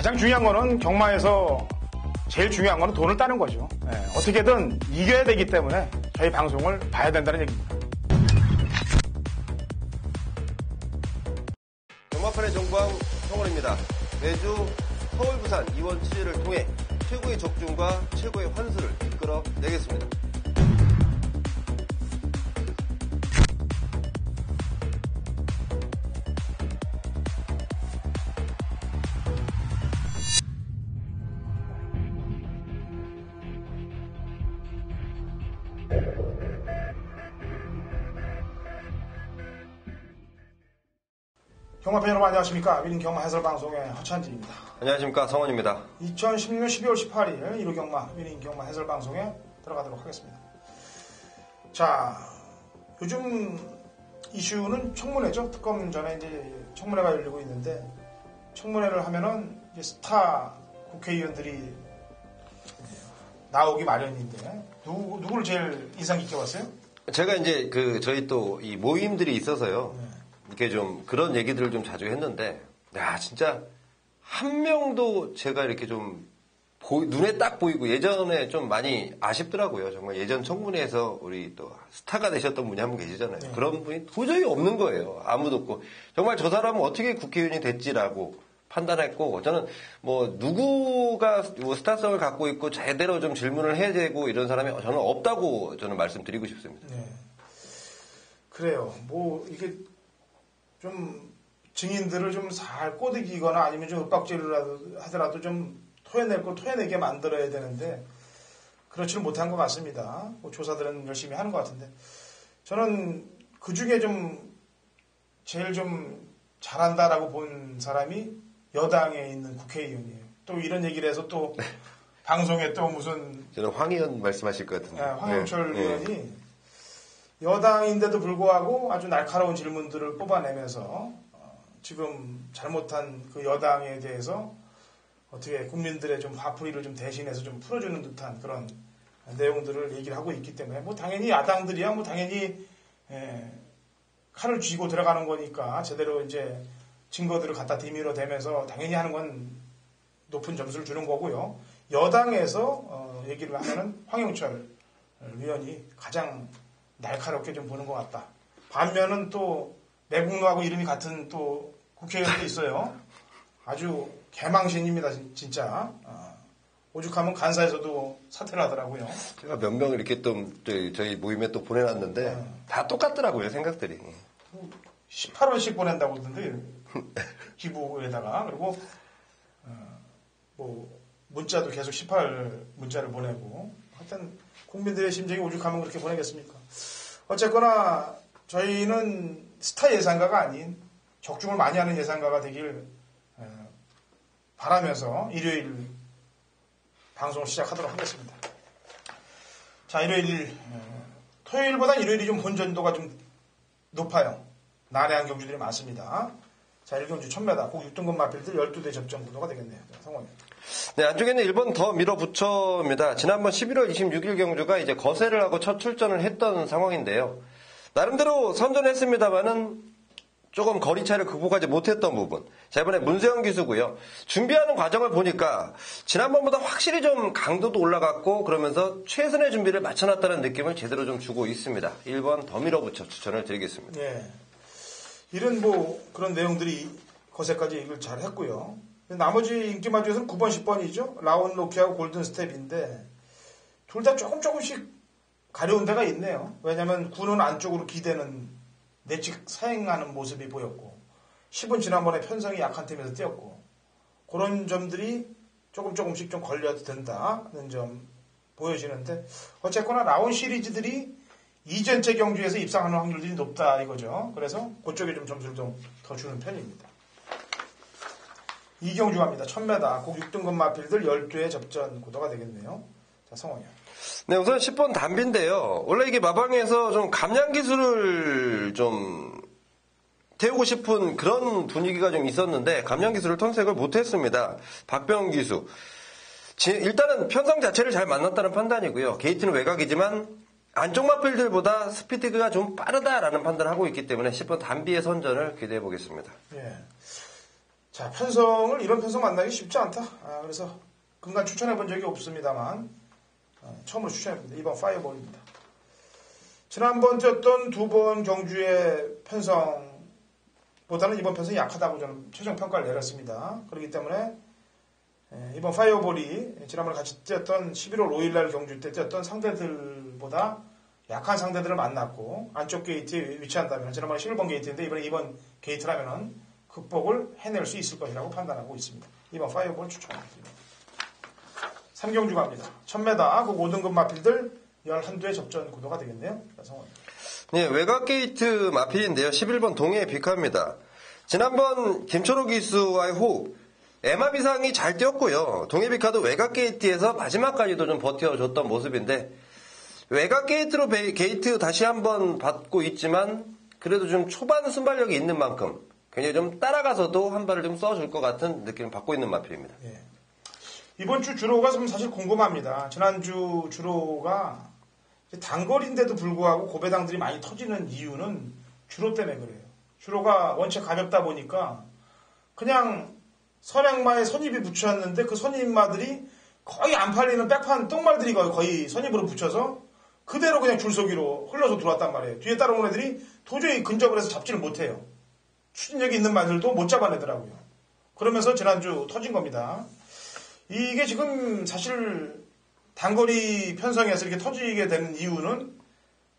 가장 중요한 거는 경마에서 제일 중요한 거는 돈을 따는 거죠. 네, 어떻게든 이겨야 되기 때문에 저희 방송을 봐야 된다는 얘기입니다. 경마판의 정광 성원입니다. 매주 서울, 부산, 이원 취재를 통해 최고의 적중과 최고의 환수를 이끌어내겠습니다. 경마팬 여러분 안녕하십니까. 위닝 경마 해설 방송의 허찬진입니다. 안녕하십니까. 성원입니다. 2016년 12월 18일 1호 경마 위닝 경마 해설 방송에 들어가도록 하겠습니다. 자, 요즘 이슈는 청문회죠. 특검 전에 이제 청문회가 열리고 있는데 청문회를 하면은 이제 스타 국회의원들이 나오기 마련인데 누구를 제일 인상 깊게 봤어요? 제가 이제 저희 또 이 모임들이 있어서요. 이렇게 좀 그런 얘기들을 좀 자주 했는데, 야, 진짜 한 명도 제가 이렇게 좀 눈에 딱 보이고 예전에 좀 많이 아쉽더라고요. 정말 예전 청문회에서 우리 또 스타가 되셨던 분이 한 분 계시잖아요. 그런 분이 도저히 없는 거예요. 아무도 없고. 정말 저 사람은 어떻게 국회의원이 됐지라고 판단했고, 저는 뭐 누구가 뭐 스타성을 갖고 있고 제대로 좀 질문을 해야 되고 이런 사람이 저는 없다고 저는 말씀드리고 싶습니다. 네. 그래요. 뭐 이게 좀 증인들을 좀 잘 꼬드기거나 아니면 좀 윽박질을 하더라도 좀 토해내게 만들어야 되는데 그렇지는 못한 것 같습니다. 뭐 조사들은 열심히 하는 것 같은데 저는 그 중에 좀 제일 좀 잘한다라고 본 사람이 여당에 있는 국회의원이에요. 또 이런 얘기를 해서 또 방송에 또 무슨 저는 황 의원 말씀하실 것 같은데. 황영철 의원이 여당인데도 불구하고 아주 날카로운 질문들을 뽑아내면서 지금 잘못한 그 여당에 대해서 어떻게 국민들의 좀 화풀이를 좀 대신해서 좀 풀어주는 듯한 그런 내용들을 얘기를 하고 있기 때문에 뭐 당연히 야당들이야 뭐 당연히 칼을 쥐고 들어가는 거니까 제대로 이제 증거들을 갖다 뒤밀어 대면서 당연히 하는 건 높은 점수를 주는 거고요. 여당에서 얘기를 하면은 황영철 의원이 가장 날카롭게 좀 보는 것 같다. 반면은 또 매국노하고 이름이 같은 또 국회의원도 있어요. 아주 개망신입니다, 진짜. 오죽하면 간사에서도 사퇴를 하더라고요. 제가 몇 명을 이렇게 또 저희 모임에 또 보내놨는데 다 똑같더라고요, 생각들이. 18원씩 보낸다고 그러던데 기부에다가 그리고 뭐 문자도 계속 18 문자를 보내고 하여튼 국민들의 심정이 오죽하면 그렇게 보내겠습니까? 어쨌거나 저희는 스타 예상가가 아닌 적중을 많이 하는 예상가가 되길 바라면서 일요일 방송을 시작하도록 하겠습니다. 자, 토요일보다 일요일이 좀 본전도가 좀 높아요. 난해한 경주들이 많습니다. 자, 1경주 1000m, 꼭 6등급 마필들 12대 접전 구도가 되겠네요. 성원님. 네, 안쪽에는 1번 더 밀어붙여입니다. 지난번 11월 26일 경주가 이제 거세를 하고 첫 출전을 했던 상황인데요. 나름대로 선전했습니다만은 조금 거리차를 극복하지 못했던 부분. 자, 이번에 문세영 기수고요. 준비하는 과정을 보니까 지난번보다 확실히 좀 강도도 올라갔고 그러면서 최선의 준비를 맞춰놨다는 느낌을 제대로 좀 주고 있습니다. 1번 더 밀어붙여 추천을 드리겠습니다. 네. 이런 뭐 그런 내용들이 거세까지 얘기를 잘 했고요. 나머지 인기마 중에서는 9번, 10번이죠. 라온 로키하고 골든 스텝인데 둘 다 조금씩 가려운 데가 있네요. 왜냐하면 9는 안쪽으로 기대는 내측 사행하는 모습이 보였고 10은 지난번에 편성이 약한 팀에서 뛰었고 그런 점들이 조금씩 좀 걸려도 된다는 점 보여지는데 어쨌거나 라온 시리즈들이 이전째 경주에서 입상하는 확률들이 높다 이거죠. 그래서 그쪽에 좀 점수를 좀 더 주는 편입니다. 이경주 갑니다. 1000m 꼭 6등급 마필들 12의 접전 구도가 되겠네요. 자, 성원이요. 네, 우선 10번 담비인데요. 원래 이게 마방에서 좀 감량 기술을 좀 태우고 싶은 그런 분위기가 좀 있었는데 감량 기술을 턴색을 못했습니다. 박병 기수. 일단은 편성 자체를 잘 만났다는 판단이고요. 게이트는 외곽이지만 안쪽 마필들보다 스피드가 좀 빠르다라는 판단을 하고 있기 때문에 10번 담비의 선전을 기대해 보겠습니다. 예. 자, 이런 편성 만나기 쉽지 않다. 그래서 그간 추천해 본 적이 없습니다만, 처음으로 추천해봅니다. 이번 파이어볼입니다. 지난번 뛰었던 두 번 경주의 편성보다는 이번 편성이 약하다고 저는 최종 평가를 내렸습니다. 그렇기 때문에 이번 파이어볼이 지난번에 같이 뛰었던 11월 5일날 경주 때 뛰었던 상대들보다 약한 상대들을 만났고 안쪽 게이트에 위치한다면 지난번에 11번 게이트인데 이번에 2번 게이트라면은 극복을 해낼 수 있을 것이라고 판단하고 있습니다. 이번 파이어볼 추천합니다. 3경주 갑니다. 1000m 그 5등급 마필들 11두의 접전 구도가 되겠네요. 네, 외곽 게이트 마필인데요. 11번 동해 비카입니다. 지난번 김철호 기수와의 호흡, 에마 비상이 잘 뛰었고요. 동해 비카도 외곽 게이트에서 마지막까지도 좀 버텨줬던 모습인데 외곽 게이트로 게이트 다시 한번 받고 있지만 그래도 좀 초반 순발력이 있는 만큼 굉장히 좀 따라가서도 한 발을 좀 써줄 것 같은 느낌을 받고 있는 마필입니다. 예. 이번 주 주로가 좀 사실 궁금합니다. 지난주 주로가 단거리인데도 불구하고 고배당들이 많이 터지는 이유는 주로 때문에 그래요. 주로가 원체 가볍다 보니까 그냥 선행마에 선입이 붙였는데 그 선입마들이 거의 안 팔리는 백판 똥말들이 거의 선입으로 붙여서 그대로 그냥 줄서기로 흘러서 들어왔단 말이에요. 뒤에 따라오는 애들이 도저히 근접을 해서 잡지를 못해요. 추진력이 있는 말들도 못 잡아내더라고요. 그러면서 지난주 터진 겁니다. 이게 지금 사실 단거리 편성에서 이렇게 터지게 되는 이유는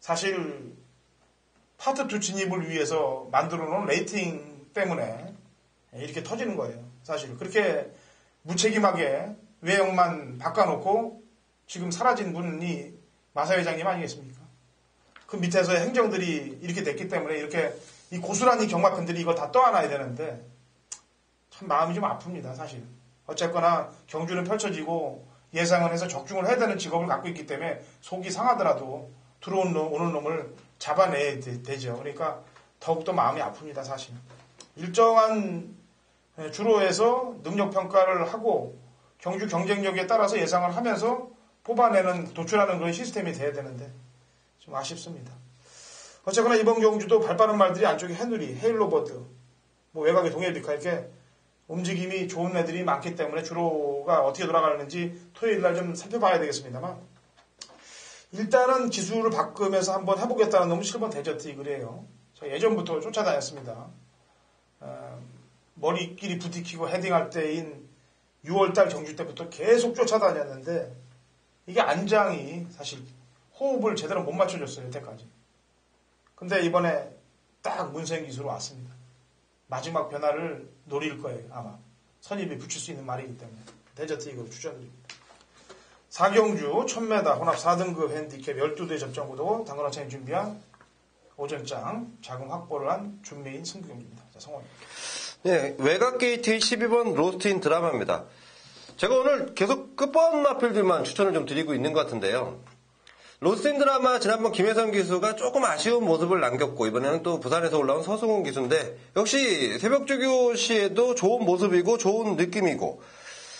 사실 파트 2 진입을 위해서 만들어 놓은 레이팅 때문에 이렇게 터지는 거예요. 사실 그렇게 무책임하게 외형만 바꿔놓고 지금 사라진 분이 마사 회장님 아니겠습니까? 그 밑에서의 행정들이 이렇게 됐기 때문에 이렇게 이 고스란히 경마팬들이 이걸 다 떠안아야 되는데 참 마음이 좀 아픕니다. 사실 어쨌거나 경주는 펼쳐지고 예상을 해서 적중을 해야 되는 직업을 갖고 있기 때문에 속이 상하더라도 오는 놈을 잡아내야 되죠. 그러니까 더욱더 마음이 아픕니다. 사실 일정한 주로에서 능력평가를 하고 경주 경쟁력에 따라서 예상을 하면서 뽑아내는 도출하는 그런 시스템이 돼야 되는데 좀 아쉽습니다. 어쨌거나 이번 경주도 발 빠른 말들이 안쪽에 해누리, 헤일로버드, 외곽에 동해비카 이렇게 움직임이 좋은 애들이 많기 때문에 주로가 어떻게 돌아가는지 토요일날 좀 살펴봐야 되겠습니다만 일단은 기술을 바꾸면서 한번 해보겠다는 놈은 7번 데저트 이글이에요. 제가 예전부터 쫓아다녔습니다. 머리끼리 부딪히고 헤딩할 때인 6월달 경주 때부터 계속 쫓아다녔는데 이게 안장이 사실 호흡을 제대로 못 맞춰줬어요. 여태까지. 근데 이번에 딱 문생 기수로 왔습니다. 마지막 변화를 노릴 거예요. 아마 선입이 붙일 수 있는 말이기 때문에 데저트 이글 추천드립니다. 4경주 1000m 혼합 4등급 핸디캡 12대 접전구도 당근어창이 준비한 오전장 자금 확보를 한 준메인 승부경주입니다. 자, 성원입니다. 네, 외곽 게이트의 12번 로스트인 드라마입니다. 제가 오늘 계속 끝번 마필들만 추천을 좀 드리고 있는 것 같은데요. 로스트인 드라마 지난번 김혜성 기수가 조금 아쉬운 모습을 남겼고 이번에는 또 부산에서 올라온 서승훈 기수인데 역시 새벽주교 시에도 좋은 모습이고 좋은 느낌이고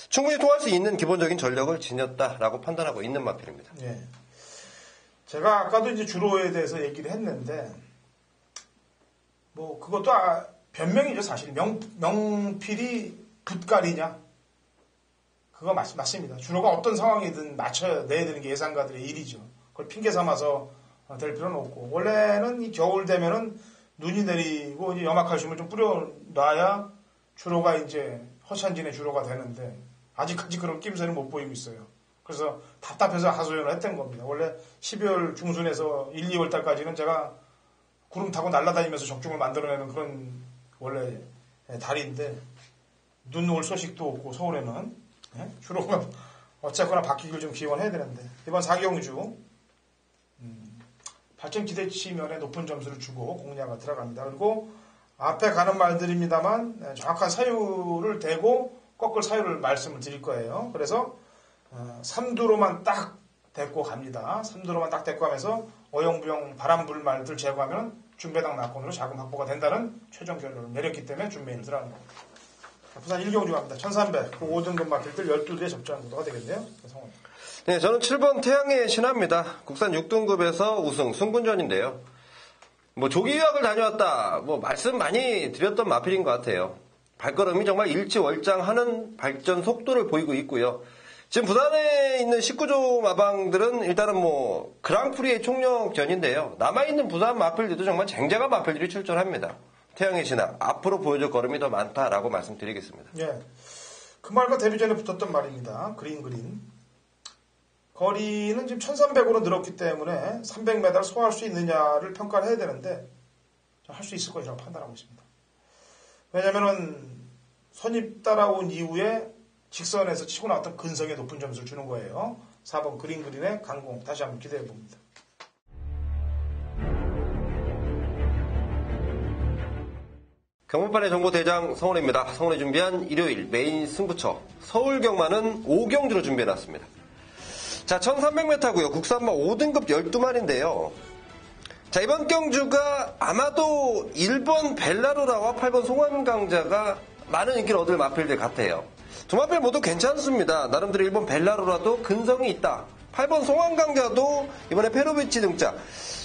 충분히 통할 수 있는 기본적인 전력을 지녔다라고 판단하고 있는 마필입니다. 네. 제가 아까도 이제 주로에 대해서 얘기를 했는데 그것도 변명이죠. 사실 명필이 붓갈이냐 그거 맞습니다. 주로가 어떤 상황이든 맞춰내야 되는 게 예상가들의 일이죠. 그걸 핑계 삼아서 될 필요는 없고 원래는 이 겨울 되면은 눈이 내리고 이제 염화칼슘을 좀 뿌려놔야 주로가 이제 허찬진의 주로가 되는데 아직까지 그런 낌새는 못 보이고 있어요. 그래서 답답해서 하소연을 했던 겁니다. 원래 12월 중순에서 1, 2월 달까지는 제가 구름 타고 날아다니면서 적중을 만들어내는 그런 원래 달인데 눈 올 소식도 없고 서울에는 주로가 어쨌거나 바뀌길 좀 기원해야 되는데 이번 4경주 8점 기대치면에 높은 점수를 주고 공략가 들어갑니다. 그리고 앞에 가는 말들입니다만 정확한 사유를 대고 꺾을 사유를 말씀을 드릴 거예요. 그래서 3두로만 딱 데리고 갑니다. 3두로만 딱 데리고 가면서 어영부영 바람불 말들 제거하면 준배당 낙원으로 자금 확보가 된다는 최종 결론을 내렸기 때문에 준메인을 들어가는 겁니다. 부산 1경주 갑니다. 1300 그 5등급 마필들 12대의 접전 구도가 되겠네요. 네, 저는 7번 태양의 신화입니다. 국산 6등급에서 우승 승군전인데요. 조기 유학을 다녀왔다 말씀 많이 드렸던 마필인 것 같아요. 발걸음이 정말 일치월장하는 발전 속도를 보이고 있고요. 지금 부산에 있는 19조 마방들은 일단은 그랑프리의 총력전인데요. 남아있는 부산 마필들도 정말 쟁쟁한 마필들이 출전합니다. 태양의 신앙, 앞으로 보여줄 걸음이 더 많다라고 말씀드리겠습니다. 예. 그 말과 데뷔전에 붙었던 말입니다. 그린. 거리는 지금 1300으로 늘었기 때문에 300m 소화할 수 있느냐를 평가를 해야 되는데 할 수 있을 거라고 판단하고 있습니다. 왜냐면은 선입 따라온 이후에 직선에서 치고 나왔던 근성에 높은 점수를 주는 거예요. 4번 그린의 강공 다시 한번 기대해 봅니다. 경마판의 정보대장 성원입니다. 성원이 준비한 일요일 메인 승부처 서울 경마는 5경주로 준비해놨습니다. 자, 1300m고요. 국산마 5등급 12마리인데요. 자, 이번 경주가 아마도 1번 벨라로라와 8번 송환강자가 많은 인기를 얻을 마필들 같아요. 두 마필 모두 괜찮습니다. 나름대로 1번 벨라로라도 근성이 있다. 8번 송환강자도 이번에 페로비치 등짝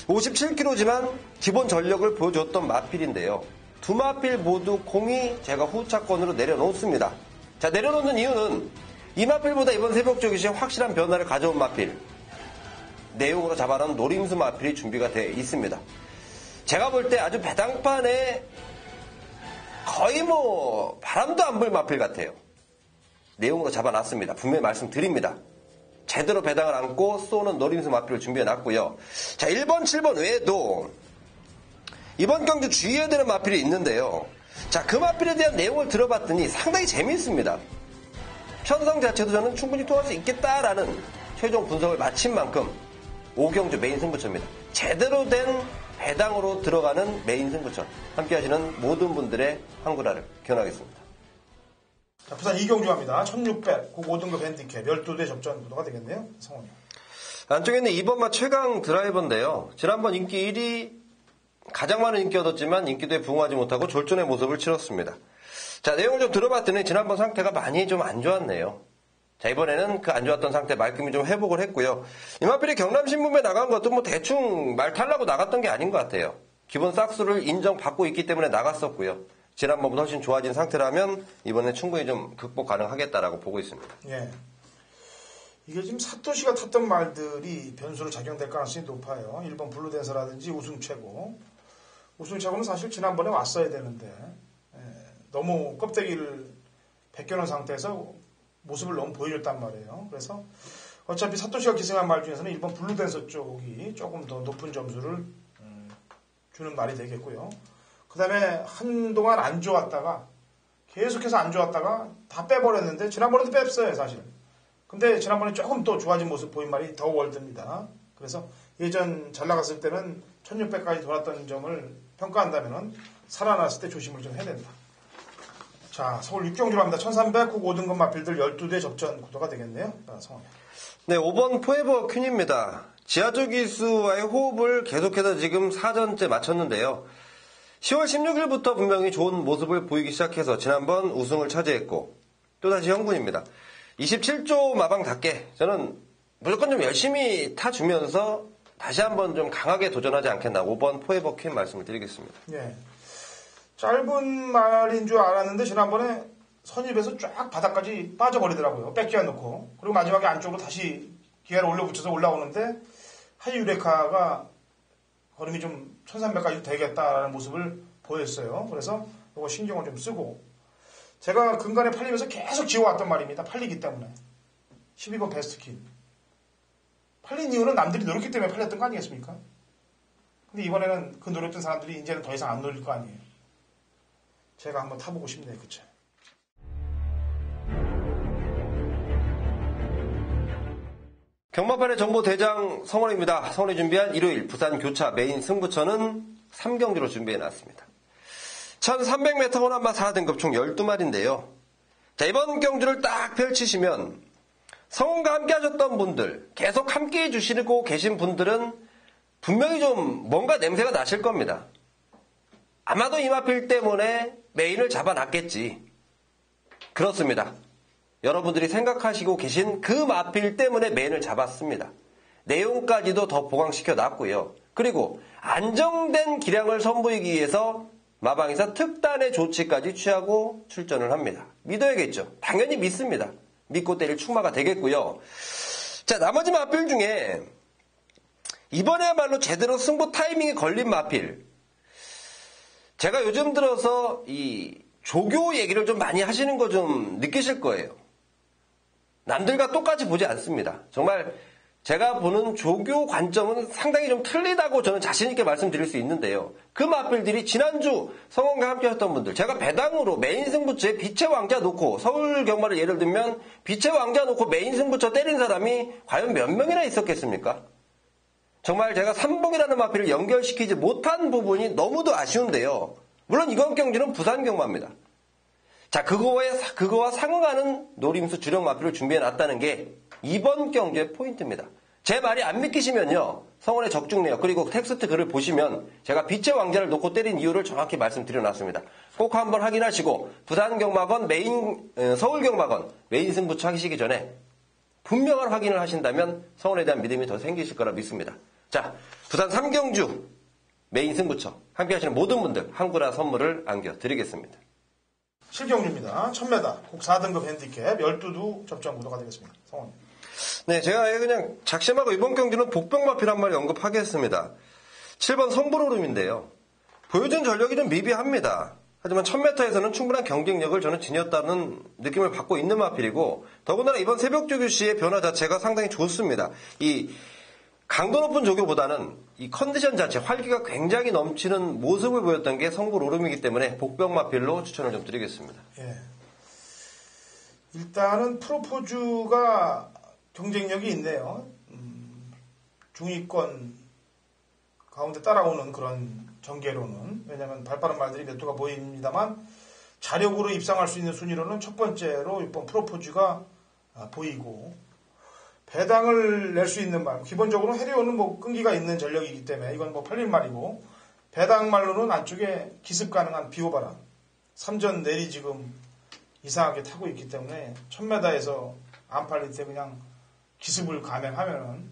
57kg지만 기본 전력을 보여줬던 마필인데요. 두 마필 모두 공이 제가 후차권으로 내려놓습니다. 자, 내려놓는 이유는 이 마필보다 이번 새벽조기시에 확실한 변화를 가져온 마필, 내용으로 잡아놓은 노림수 마필이 준비가 되어 있습니다. 제가 볼 때 아주 배당판에 거의 바람도 안 불 마필 같아요. 내용으로 잡아놨습니다. 분명히 말씀드립니다. 제대로 배당을 안고 쏘는 노림수 마필을 준비해놨고요. 자, 1번, 7번 외에도 이번 경주 주의해야 되는 마필이 있는데요. 자, 그 마필에 대한 내용을 들어봤더니 상당히 재미있습니다. 편성 자체도 저는 충분히 통할 수 있겠다라는 최종 분석을 마친 만큼 5경주 메인 승부처입니다. 제대로 된 배당으로 들어가는 메인 승부처. 함께 하시는 모든 분들의 한구라를 기원하겠습니다. 자, 부산 2경주 갑니다. 1600, 그 5등급 핸디캡 12대 접전 구도가 되겠네요. 성원이. 안쪽에 있는 2번마 최강 드라이버인데요. 지난번 인기 1위 가장 많은 인기 얻었지만 인기도에 부응하지 못하고 졸전의 모습을 치렀습니다. 자, 내용을 좀 들어봤더니 지난번 상태가 많이 좀 안 좋았네요. 자, 이번에는 그 안 좋았던 상태 말끔히 좀 회복을 했고요. 이마필이 경남신문에 나간 것도 대충 말 타려고 나갔던 게 아닌 것 같아요. 기본 싹수를 인정받고 있기 때문에 나갔었고요. 지난번보다 훨씬 좋아진 상태라면 이번에 충분히 좀 극복 가능하겠다라고 보고 있습니다. 예. 이게 지금 사토시가 탔던 말들이 변수로 작용될 가능성이 높아요. 1번 블루댄서라든지 우승최고. 우승최고는 사실 지난번에 왔어야 되는데 너무 껍데기를 벗겨놓은 상태에서 모습을 너무 보여줬단 말이에요. 그래서 어차피 사토시가 기승한 말 중에서는 1번 블루댄서 쪽이 조금 더 높은 점수를 주는 말이 되겠고요. 그 다음에 한동안 안 좋았다가 계속해서 안 좋았다가 다 빼버렸는데 지난번에도 뺐어요 사실. 근데 지난번에 조금 또 좋아진 모습 보인 말이 더 월드입니다. 그래서 예전 잘 나갔을 때는 1600까지 돌았던 점을 평가한다면 살아났을 때 조심을 좀 해야 된다. 자, 서울 6경주로 갑니다. 1300 국 5등급 마필들 12대 접전 구도가 되겠네요. 성원. 네, 5번 포에버 퀸입니다. 지하조 기수와의 호흡을 계속해서 지금 4전째 맞췄는데요. 10월 16일부터 분명히 좋은 모습을 보이기 시작해서 지난번 우승을 차지했고 또다시 형군입니다. 27조 마방답게 저는 무조건 좀 열심히 타주면서 다시 한번 좀 강하게 도전하지 않겠나 5번 포에버 퀸 말씀을 드리겠습니다. 네. 짧은 말인 줄 알았는데 지난번에 선입에서 쫙 바닥까지 빠져버리더라고요. 뺏겨 놓고. 그리고 마지막에 안쪽으로 다시 기아를 올려붙여서 올라오는데 하이유레카가 걸음이 좀 1300까지 되겠다라는 모습을 보였어요. 그래서 이거 신경을 좀 쓰고 제가 근간에 팔리면서 계속 지워왔던 말입니다. 팔리기 때문에. 12번 베스트킨. 팔린 이유는 남들이 노렸기 때문에 팔렸던 거 아니겠습니까? 근데 이번에는 그 노렸던 사람들이 이제는 더 이상 안 노릴 거 아니에요. 제가 한번 타보고 싶네요. 그쵸? 경마판의 정보대장 성원입니다. 성원이 준비한 일요일 부산 교차 메인 승부처는 3경주로 준비해놨습니다. 1300m 호남마 4등급 총 12마리인데요. 자, 이번 경주를 딱 펼치시면 성원과 함께 하셨던 분들, 계속 함께 해주시고 계신 분들은 분명히 좀 뭔가 냄새가 나실 겁니다. 아마도 이마필 때문에 메인을 잡아놨겠지. 그렇습니다. 여러분들이 생각하시고 계신 그 마필 때문에 메인을 잡았습니다. 내용까지도 더 보강시켜 놨고요. 그리고 안정된 기량을 선보이기 위해서 마방에서 특단의 조치까지 취하고 출전을 합니다. 믿어야겠죠. 당연히 믿습니다. 믿고 때릴 출마가 되겠고요. 자, 나머지 마필 중에 이번에야말로 제대로 승부 타이밍이 걸린 마필. 제가 요즘 들어서 이 조교 얘기를 좀 많이 하시는 거 좀 느끼실 거예요. 남들과 똑같이 보지 않습니다. 정말 제가 보는 조교 관점은 상당히 좀 틀리다고 저는 자신있게 말씀드릴 수 있는데요. 그 마필들이 지난주 성원과 함께 하셨던 분들, 제가 배당으로 메인 승부처에 빛의 왕자 놓고 서울 경마를 예를 들면 빛의 왕자 놓고 메인 승부처 때린 사람이 과연 몇 명이나 있었겠습니까? 정말 제가 삼봉이라는 마필을 연결시키지 못한 부분이 너무도 아쉬운데요. 물론 이번 경주는 부산 경마입니다. 자, 그거와 상응하는 노림수 주력 마필을 준비해놨다는 게 이번 경주의 포인트입니다. 제 말이 안 믿기시면요. 성원의 적중내역 그리고 텍스트 글을 보시면 제가 빛의 왕자를 놓고 때린 이유를 정확히 말씀드려놨습니다. 꼭 한번 확인하시고 부산 경마건 서울 경마건 메인 승부처 하시기 전에 분명한 확인을 하신다면 성원에 대한 믿음이 더 생기실 거라 믿습니다. 자, 부산 3경주 메인 승부처 함께 하시는 모든 분들 한구라 선물을 안겨드리겠습니다. 실경주입니다. 1000m 곡 4등급 핸디캡 12두 접전 구도가 되겠습니다. 성원. 네, 제가 그냥 작심하고 이번 경기는 복병마필 한 마리 언급하겠습니다. 7번 성불오름인데요. 보여준 전력이 좀 미비합니다. 하지만 1000m에서는 충분한 경쟁력을 저는 지녔다는 느낌을 받고 있는 마필이고 더군다나 이번 새벽조교 시의 변화 자체가 상당히 좋습니다. 이 강도 높은 조교보다는 이 컨디션 자체, 활기가 굉장히 넘치는 모습을 보였던 게 성불오름이기 때문에 복병마필로 추천을 좀 드리겠습니다. 예. 일단은 프로포즈가 경쟁력이 있네요. 중위권 가운데 따라오는 그런 전개로는. 왜냐하면 발빠른 말들이 몇 두가 보입니다만 자력으로 입상할 수 있는 순위로는 첫 번째로 이번 프로포즈가 보이고 배당을 낼 수 있는 말. 기본적으로 해리오는 뭐 끈기가 있는 전력이기 때문에 이건 뭐 팔릴 말이고 배당 말로는 안쪽에 기습 가능한 비호바람. 3전 내리 지금 이상하게 타고 있기 때문에 1000m에서 안 팔릴 때 그냥 기습을 감행하면은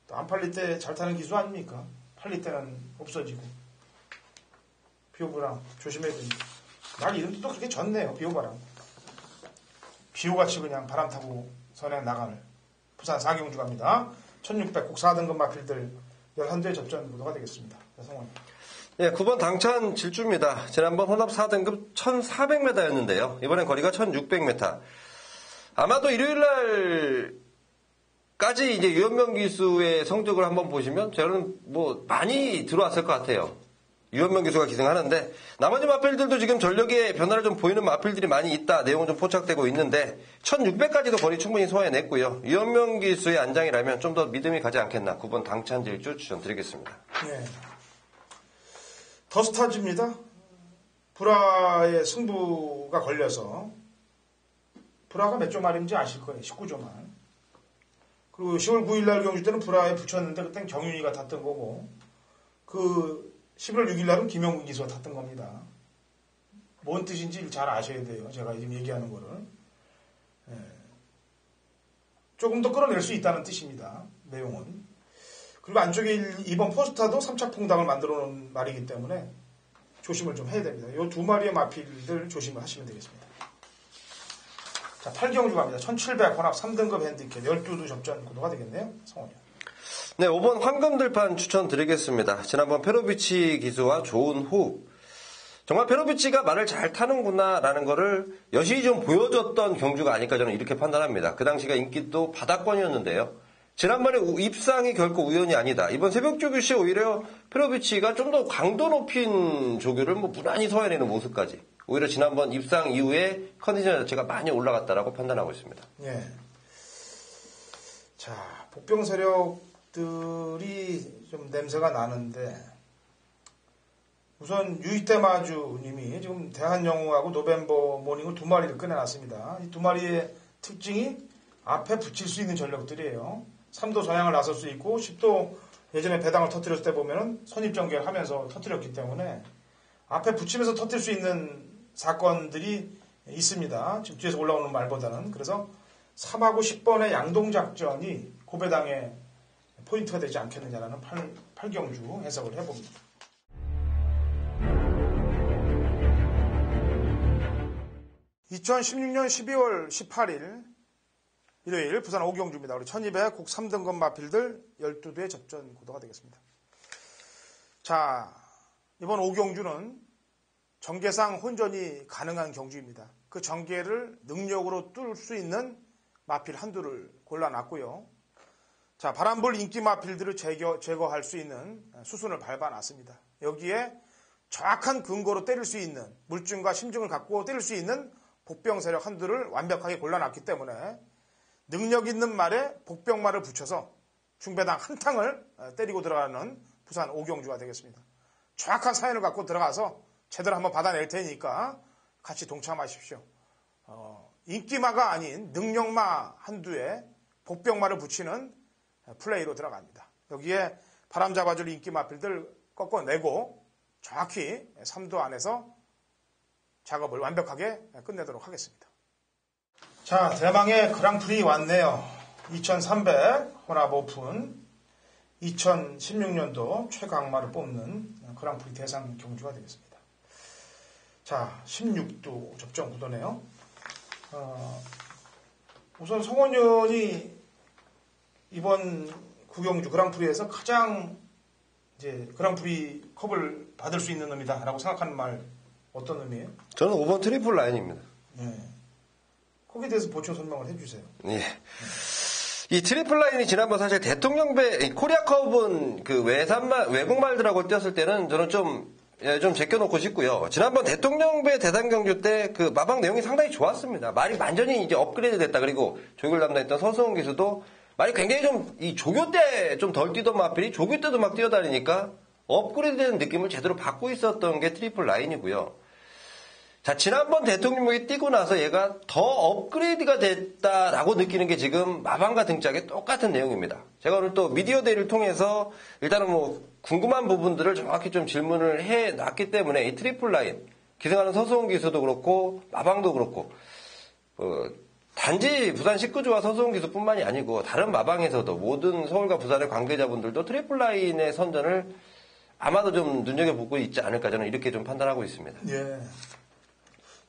또 안 팔릴 때 잘 타는 기수 아닙니까? 팔릴 때는 없어지고. 비호바람 조심해야 됩니다. 말 이름도 또 그렇게 졌네요. 비호바람. 비호같이 그냥 바람 타고 선행 나가는 부산 4경주 갑니다. 1600 곡 4등급 마필들 11대 접전 구도가 되겠습니다. 성원. 예, 9번 당찬 질주입니다. 지난번 혼합 4등급 1400m였는데요. 이번엔 거리가 1600m. 아마도 일요일날까지 이제 유현명 기수의 성적을 한번 보시면 저는 뭐 많이 들어왔을 것 같아요. 유현명 기수가 기승하는데 나머지 마필들도 지금 전력의 변화를 좀 보이는 마필들이 많이 있다. 내용은 좀 포착되고 있는데 1600까지도 거리 충분히 소화해냈고요. 유현명 기수의 안장이라면 좀 더 믿음이 가지 않겠나. 9번 당찬 질주 추천드리겠습니다. 네. 더스타즈입니다. 불화의 승부가 걸려서 불화가 몇 조 말인지 아실 거예요. 19조만. 그리고 10월 9일날 경주 때는 불화에 붙였는데 그땐 경윤이가 탔던 거고 그 11월 6일날은 김영근 기수가 탔던 겁니다. 뭔 뜻인지 잘 아셔야 돼요. 제가 지금 얘기하는 거를. 예. 조금 더 끌어낼 수 있다는 뜻입니다. 내용은. 그리고 안쪽에 2번 포스타도 3차 퐁당을 만들어 놓은 말이기 때문에 조심을 좀 해야 됩니다. 이 두 마리의 마필들 조심을 하시면 되겠습니다. 자, 8경주 갑니다. 1700 혼합 3등급 핸디캡 12두 접전 구도가 되겠네요. 성원이요. 네, 5번 황금들판 추천드리겠습니다. 지난번 페로비치 기수와 좋은 호흡. 정말 페로비치가 말을 잘 타는구나라는 거를 여실히 좀 보여줬던 경주가 아닐까 저는 이렇게 판단합니다. 그 당시가 인기도 바닥권이었는데요. 지난번에 입상이 결코 우연이 아니다. 이번 새벽조교 시 오히려 페로비치가 좀 더 강도 높인 조교를 뭐 무난히 소화해내는 모습까지. 오히려 지난번 입상 이후에 컨디션 자체가 많이 올라갔다라고 판단하고 있습니다. 예. 자, 복병 세력들이 좀 냄새가 나는데 우선 유이테마주님이 지금 대한영웅하고 노벤버 모닝을 두 마리를 꺼내놨습니다. 이 두 마리의 특징이 앞에 붙일 수 있는 전력들이에요. 3도 전향을 나설 수 있고 10도 예전에 배당을 터뜨렸을 때 보면은 선입전개를 하면서 터뜨렸기 때문에 앞에 붙이면서 터뜨릴 수 있는 사건들이 있습니다. 지금 뒤에서 올라오는 말보다는. 그래서 3하고 10번의 양동작전이 고배당의 포인트가 되지 않겠느냐라는 8경주 해석을 해봅니다. 2016년 12월 18일 일요일 부산 오경주입니다. 우리 1200 국 3등급 마필들 12대의 접전 구도가 되겠습니다. 자, 이번 오경주는 전개상 혼전이 가능한 경주입니다. 그 전개를 능력으로 뚫을 수 있는 마필 한두를 골라놨고요. 자, 바람불 인기 마필들을 제거할 수 있는 수순을 밟아놨습니다. 여기에 정확한 근거로 때릴 수 있는 물증과 심증을 갖고 때릴 수 있는 복병 세력 한두를 완벽하게 골라놨기 때문에 능력 있는 말에 복병말을 붙여서 중배당 한 탕을 때리고 들어가는 부산 오경주가 되겠습니다. 정확한 사연을 갖고 들어가서 제대로 한번 받아낼 테니까 같이 동참하십시오. 인기마가 아닌 능력마 한두에 복병말을 붙이는 플레이로 들어갑니다. 여기에 바람 잡아줄 인기 마필들 꺾어내고 정확히 3도 안에서 작업을 완벽하게 끝내도록 하겠습니다. 자, 대망의 그랑프리 왔네요. 2300 혼합 오픈 2016년도 최강마를 뽑는 그랑프리 대상 경주가 되겠습니다. 자, 16도 접전 구도네요. 우선 성원현이 이번 구경주 그랑프리에서 가장 이제 그랑프리 컵을 받을 수 있는 놈이다라고 생각하는 말 어떤 의미예요? 저는 5번 트리플 라인입니다. 네. 거기에 대해서 보충 설명을 해주세요. 예. 이 트리플 라인이 지난번 사실 대통령배 코리아컵은 그 외국말들하고 뛰었을 때는 저는 좀 제껴놓고 싶고요. 지난번 대통령배 대상 경주 때 그 마방 내용이 상당히 좋았습니다. 말이 완전히 이제 업그레이드 됐다. 그리고 조교를 담당했던 서승훈 기수도 말이 굉장히 좀 이 조교 때 좀 덜 뛰던 마필이 조교 때도 막 뛰어다니니까 업그레이드 되는 느낌을 제대로 받고 있었던 게 트리플 라인이고요. 자, 지난번 대통령이 뛰고 나서 얘가 더 업그레이드가 됐다라고 느끼는 게 지금 마방과 등짝에 똑같은 내용입니다. 제가 오늘 또 미디어 데이를 통해서 일단은 뭐 궁금한 부분들을 정확히 좀 질문을 해놨기 때문에 이 트리플 라인, 기승하는 서수홍 기수도 그렇고 마방도 그렇고 단지 부산 19조와 서수홍 기수뿐만이 아니고 다른 마방에서도 모든 서울과 부산의 관계자분들도 트리플 라인의 선전을 아마도 좀 눈여겨보고 있지 않을까 저는 이렇게 좀 판단하고 있습니다. 예.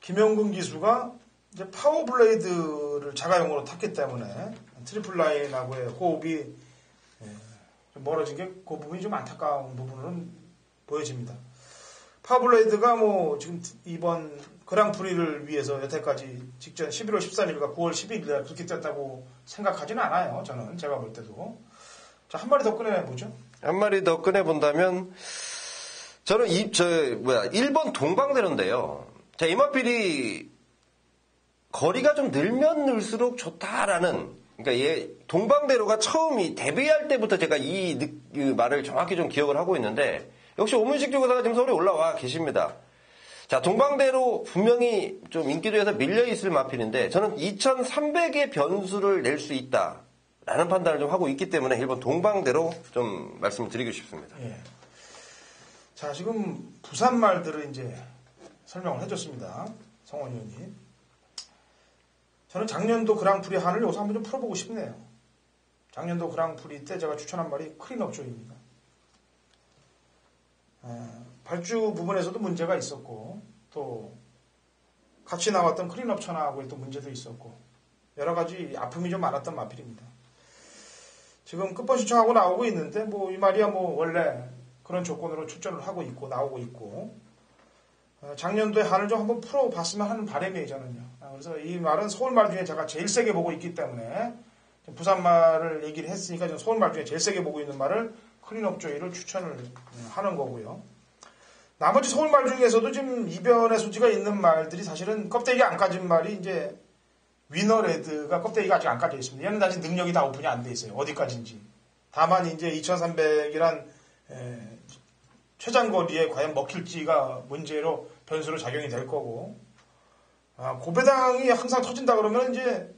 김영근 기수가 이제 파워블레이드를 자가용으로 탔기 때문에 트리플 라인하고의 호흡이 좀 멀어진 게 그 부분이 좀 안타까운 부분은 보여집니다. 파워블레이드가 뭐 지금 이번 그랑프리를 위해서 여태까지 직전 11월 13일과 9월 12일에 그렇게 뛰었다고 생각하지는 않아요. 저는 제가 볼 때도. 자, 한 마리 더 꺼내보죠. 한 마리 더 꺼내본다면 저는 1번 동방대로인데요. 자, 이마필이 거리가 좀 늘면 늘수록 좋다라는, 그러니까 얘 동방대로가 처음이 데뷔할 때부터 제가 이 말을 정확히 좀 기억을 하고 있는데 역시 오문식 조교사가 지금 서울에 올라와 계십니다. 자, 동방대로 분명히 좀 인기도에서 밀려있을 마필인데 저는 2300의 변수를 낼 수 있다라는 판단을 좀 하고 있기 때문에 1번 동방대로 좀 말씀을 드리고 싶습니다. 예. 자, 지금 부산 말들을 이제 설명을 해줬습니다. 성원 의원님. 저는 작년도 그랑프리 한을 여기서 한번 좀 풀어보고 싶네요. 작년도 그랑프리 때 제가 추천한 말이 크린업조입니다. 발주 부분에서도 문제가 있었고 또 같이 나왔던 크린업 천하하고의 또 문제도 있었고 여러 가지 아픔이 좀 많았던 마필입니다. 지금 끝번 신청하고 나오고 있는데 뭐 이 말이야 뭐 원래 그런 조건으로 출전을 하고 있고 나오고 있고 작년도에 한을 좀 한번 풀어봤으면 하는 바람이에요, 저는요. 그래서 이 말은 서울말 중에 제가 제일 세게 보고 있기 때문에 부산말을 얘기를 했으니까 저는 서울말 중에 제일 세게 보고 있는 말을 클린업조이를 추천을 하는 거고요. 나머지 서울말 중에서도 지금 이변의 소지가 있는 말들이 사실은 껍데기가 안 까진 말이 이제 위너레드가 껍데기가 아직 안 까져 있습니다. 얘는 아직 능력이 다 오픈이 안 돼 있어요. 어디까지인지. 다만 이제 2300이란 최장거리에 과연 먹힐지가 문제로 변수로 작용이 될 거고, 고배당이 항상 터진다 그러면 이제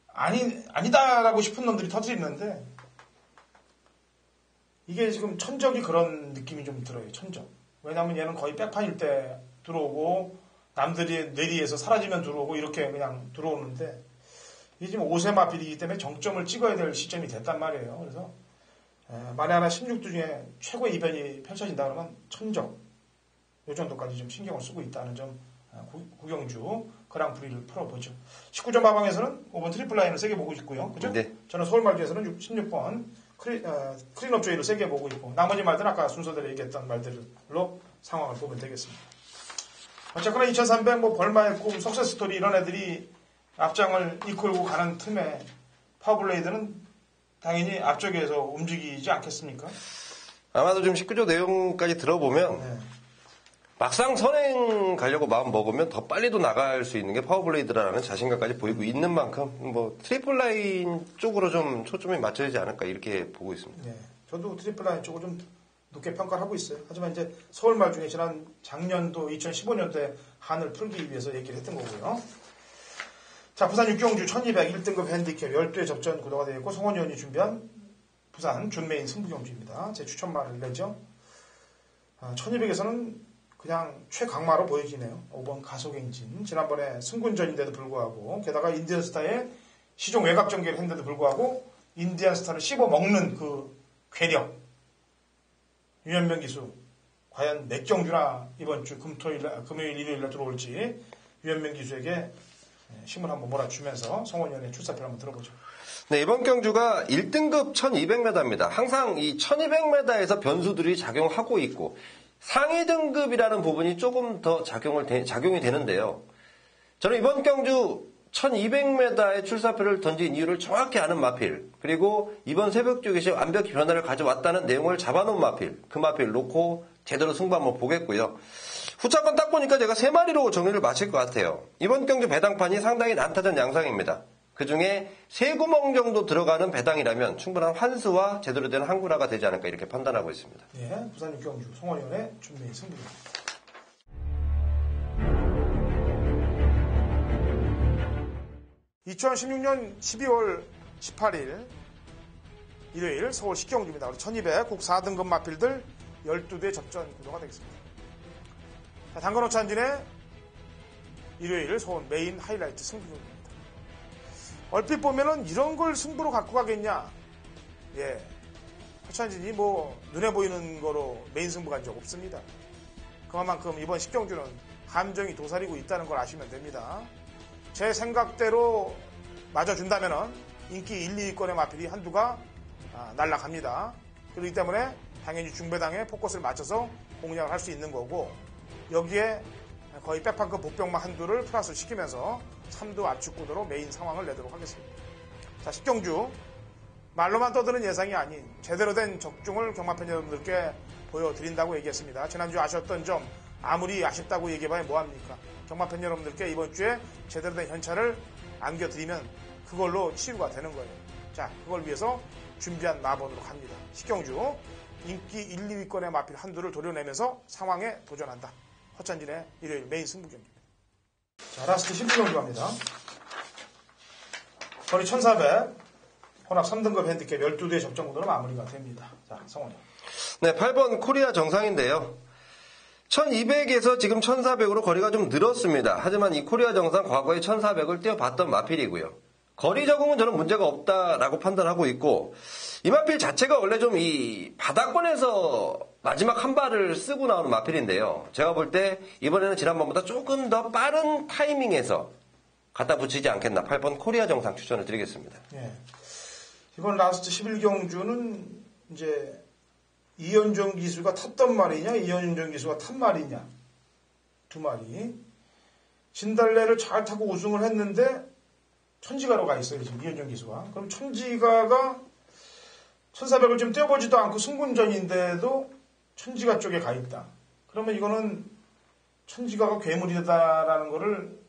아니다라고 싶은 놈들이 터지는데 이게 지금 천적이 그런 느낌이 좀 들어요. 천적. 왜냐하면 얘는 거의 백판일 때 들어오고 남들이 뇌리에서 사라지면 들어오고 이렇게 그냥 들어오는데 이게 지금 5세 마필이기 때문에 정점을 찍어야 될 시점이 됐단 말이에요. 그래서 만에 하나 16두 중에 최고의 이변이 펼쳐진다 그러면 천적 요 정도까지 좀 신경을 쓰고 있다는 점 구경주 그랑프리를 풀어보죠. 19점 마방에서는 5번 트리플 라인을 세게 보고 있고요. 그죠? 네. 저는 서울말주에서는 16번 클린업 조이를 세게 보고 있고 나머지 말들은 아까 순서대로 얘기했던 말들로 상황을 보면 되겠습니다. 어쨌거나 2300 벌마의 꿈, 석세스토리 이런 애들이 앞장을 이끌고 가는 틈에 파워블레이드는 당연히 앞쪽에서 움직이지 않겠습니까? 아마도 좀 19조 내용까지 들어보면 네. 막상 선행 가려고 마음 먹으면 더 빨리도 나갈 수 있는 게 파워블레이드라는 자신감까지 보이고 있는 만큼 뭐 트리플 라인 쪽으로 좀 초점이 맞춰야 되지 않을까 이렇게 보고 있습니다. 네, 저도 트리플 라인 쪽을 좀 높게 평가를 하고 있어요. 하지만 이제 서울말 중에 지난 작년도 2015년도에 한을 풀기 위해서 얘기를 했던 거고요. 자, 부산 육경주 1200 1등급 핸디캡 12회 접전 구도가 되어 있고 송원이 형이 준비한 부산 준메인 승부경주입니다. 제 추천말을 내죠. 1200에서는 그냥 최강마로 보여지네요. 5번 가속행진. 지난번에 승군전인데도 불구하고 게다가 인디언스타의 시종 외곽 전개를 했는데도 불구하고 인디언스타를 씹어먹는 그 괴력. 유현명 기수. 과연 몇 경주나 이번 주 금요일 일요일날 들어올지 유현명 기수에게 힘을 한번 몰아주면서 성원위원의 출사표를 한번 들어보죠. 네, 이번 경주가 1등급 1200m입니다. 항상 이 1200m에서 변수들이 작용하고 있고 상위 등급이라는 부분이 조금 더 작용이 되는데요. 저는 이번 경주 1200m의 출사표를 던진 이유를 정확히 아는 마필, 그리고 이번 새벽 쪽에서 완벽히 변화를 가져왔다는 내용을 잡아놓은 마필, 그 마필 놓고 제대로 승부 한번 보겠고요. 후차권 딱 보니까 제가 3마리로 정리를 마칠 것 같아요. 이번 경주 배당판이 상당히 난타전 양상입니다. 그 중에 3구멍 정도 들어가는 배당이라면 충분한 환수와 제대로 된 항구라가 되지 않을까 이렇게 판단하고 있습니다. 네, 부산 육경주 송원위원의 준비 승부입니다. (2016년 12월 18일) 일요일 서울 식경주입니다. 1200 국 4등급 마필들 12대 접전 구도가 되겠습니다. 당근호찬진의 일요일 서울 메인 하이라이트 승부입니다. 얼핏 보면은 이런 걸 승부로 갖고 가겠냐? 예. 호찬진이 뭐 눈에 보이는 거로 메인 승부 간 적 없습니다. 그만큼 이번 식경주는 함정이 도사리고 있다는 걸 아시면 됩니다. 제 생각대로 맞아준다면은 인기 1, 2위권의 마필이 한두가 날아갑니다. 그렇기 때문에 당연히 중배당에 포커스를 맞춰서 공략을 할 수 있는 거고 여기에 거의 백판급 복병마 한두를 플러스 시키면서 3두 압축 구도로 메인 상황을 내도록 하겠습니다. 자, 식경주 말로만 떠드는 예상이 아닌 제대로 된 적중을 경마팬 여러분들께 보여드린다고 얘기했습니다. 지난주 아쉬웠던 점 아무리 아쉽다고 얘기해봐야 뭐합니까? 경마팬 여러분들께 이번 주에 제대로 된 현찰을 안겨드리면 그걸로 치유가 되는 거예요. 자, 그걸 위해서 준비한 마번으로 갑니다. 식경주 인기 1, 2위권의 마필 한두를 도려내면서 상황에 도전한다. 허찬진의 일요일 메인 승부경기입니다. 자, 라스트 12경주 갑니다. 거리 1400 혼합 3등급 핸디캡 12대 접전 구도로 마무리가 됩니다. 자, 성원이. 네, 8번 코리아 정상인데요. 1200에서 지금 1400으로 거리가 좀 늘었습니다. 하지만 이 코리아 정상 과거에 1400을 뛰어봤던 마필이고요. 거리 적응은 저는 문제가 없다라고 판단하고 있고 이 마필 자체가 원래 좀 이 바닥권에서 마지막 한 발을 쓰고 나오는 마필인데요. 제가 볼 때 이번에는 지난번보다 조금 더 빠른 타이밍에서 갖다 붙이지 않겠나 8번 코리아 정상 추천을 드리겠습니다. 예. 이번 라스트 11경주는 이제 이현종 기수가 탔던 말이냐 이현종 기수가 탄 말이냐 두 마리 진달래를 잘 타고 우승을 했는데 천지가로 가 있어요 지금 이현종 기수가. 그럼 천지가가 1400을 좀 뛰어보지도 않고 승군전인데도 천지가 쪽에 가 있다. 그러면 이거는 천지가가 괴물이다라는 거를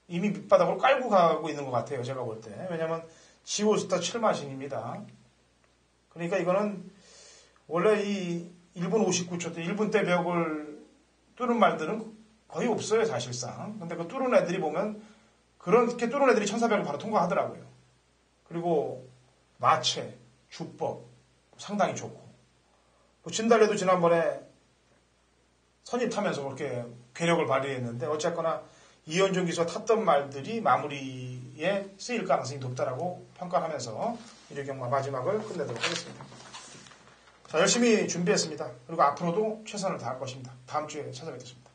이미 밑바닥으로 깔고 가고 있는 것 같아요 제가 볼 때. 왜냐하면 지오스타 7마신입니다. 그러니까 이거는 원래 이 1분 59초 때 1분 때 벽을 뚫은 말들은 거의 없어요 사실상. 근데 그 뚫은 애들이 보면 그렇게 뚫은 애들이 1400을 바로 통과하더라고요. 그리고 마체, 주법 상당히 좋고 뭐 진달래도 지난번에 선입타면서 그렇게 괴력을 발휘했는데 어쨌거나 이현종 기수가 탔던 말들이 마무리에 쓰일 가능성이 높다라고 평가하면서 일요경마 마지막을 끝내도록 하겠습니다. 자, 열심히 준비했습니다. 그리고 앞으로도 최선을 다할 것입니다. 다음 주에 찾아뵙겠습니다.